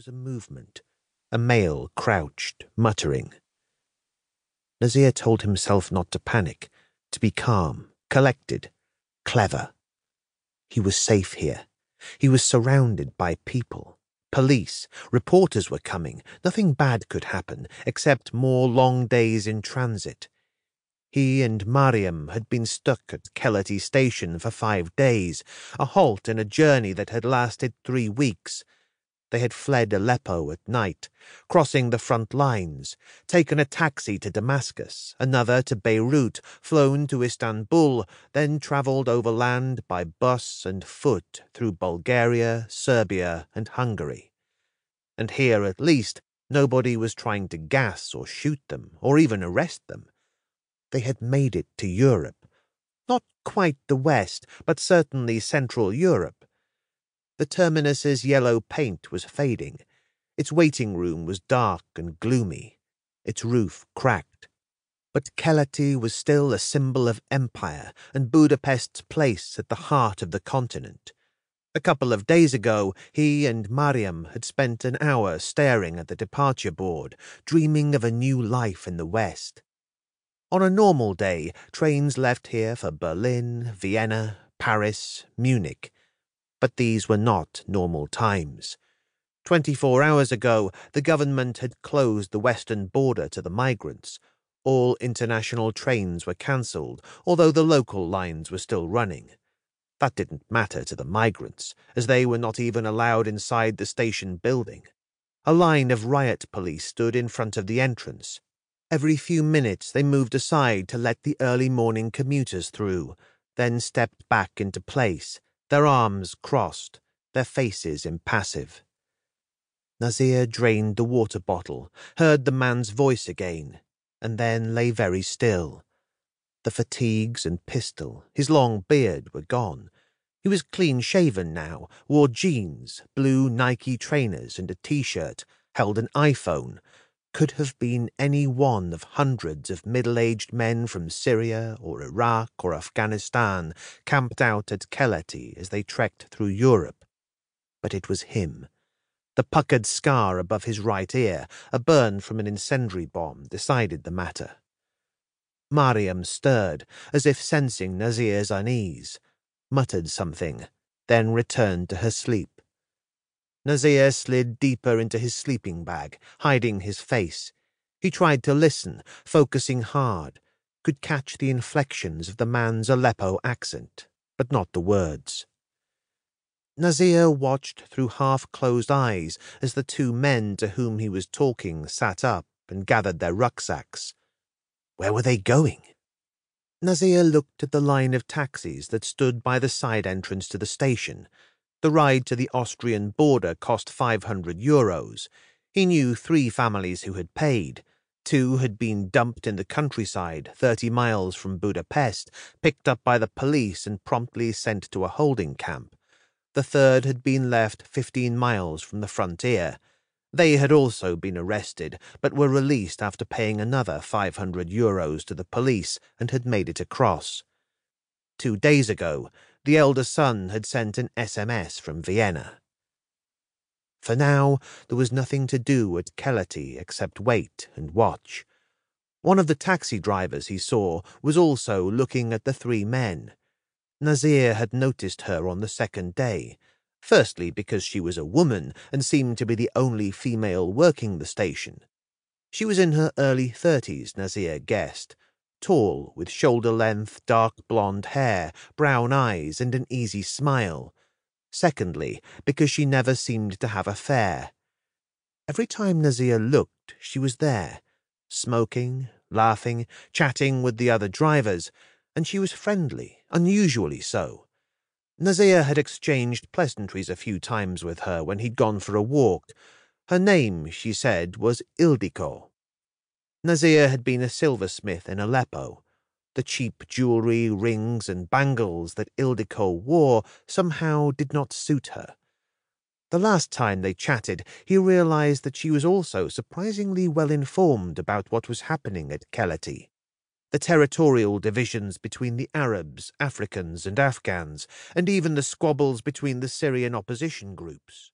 was a movement. A male crouched, muttering. Nazir told himself not to panic, to be calm, collected, clever. He was safe here. He was surrounded by people. Police, reporters were coming. Nothing bad could happen, except more long days in transit. He and Mariam had been stuck at Keleti station for 5 days, a halt in a journey that had lasted 3 weeks. They had fled Aleppo at night, crossing the front lines, taken a taxi to Damascus, another to Beirut, flown to Istanbul, then travelled overland by bus and foot through Bulgaria, Serbia, and Hungary. And here, at least, nobody was trying to gas or shoot them, or even arrest them. They had made it to Europe. Not quite the West, but certainly Central Europe. The terminus's yellow paint was fading. Its waiting room was dark and gloomy, its roof cracked. But Keleti was still a symbol of empire and Budapest's place at the heart of the continent. A couple of days ago, he and Mariam had spent an hour staring at the departure board, dreaming of a new life in the West. On a normal day, trains left here for Berlin, Vienna, Paris, Munich. But these were not normal times. 24 hours ago, the government had closed the western border to the migrants. All international trains were cancelled, although the local lines were still running. That didn't matter to the migrants, as they were not even allowed inside the station building. A line of riot police stood in front of the entrance. Every few minutes they moved aside to let the early morning commuters through, then stepped back into place, their arms crossed, their faces impassive. Nazir drained the water bottle, heard the man's voice again, and then lay very still. The fatigues and pistol, his long beard, were gone. He was clean-shaven now, wore jeans, blue Nike trainers and a T-shirt, held an iPhone. Could have been any one of hundreds of middle-aged men from Syria or Iraq or Afghanistan camped out at Keleti as they trekked through Europe. But it was him. The puckered scar above his right ear, a burn from an incendiary bomb, decided the matter. Mariam stirred, as if sensing Nazir's unease, muttered something, then returned to her sleep. Nazir slid deeper into his sleeping bag, hiding his face. He tried to listen, focusing hard, could catch the inflections of the man's Aleppo accent, but not the words. Nazir watched through half-closed eyes as the 2 men to whom he was talking sat up and gathered their rucksacks. Where were they going? Nazir looked at the line of taxis that stood by the side entrance to the station. The ride to the Austrian border cost €500. He knew 3 families who had paid. 2 had been dumped in the countryside, 30 miles from Budapest, picked up by the police and promptly sent to a holding camp. The 3rd had been left 15 miles from the frontier. They had also been arrested, but were released after paying another €500 to the police and had made it across. 2 days ago, the elder son had sent an SMS from Vienna. For now, there was nothing to do at Keleti except wait and watch. One of the taxi drivers he saw was also looking at the 3 men. Nazir had noticed her on the 2nd day, firstly because she was a woman and seemed to be the only female working the station. She was in her early 30s, Nazir guessed, tall, with shoulder-length, dark blonde hair, brown eyes, and an easy smile. Secondly, because she never seemed to have a fare. Every time Nazir looked, she was there, smoking, laughing, chatting with the other drivers, and she was friendly, unusually so. Nazir had exchanged pleasantries a few times with her when he'd gone for a walk. Her name, she said, was Ildiko. Nazir had been a silversmith in Aleppo. The cheap jewellery, rings, and bangles that Ildiko wore somehow did not suit her. The last time they chatted, he realised that she was also surprisingly well informed about what was happening at Keleti. The territorial divisions between the Arabs, Africans, and Afghans, and even the squabbles between the Syrian opposition groups.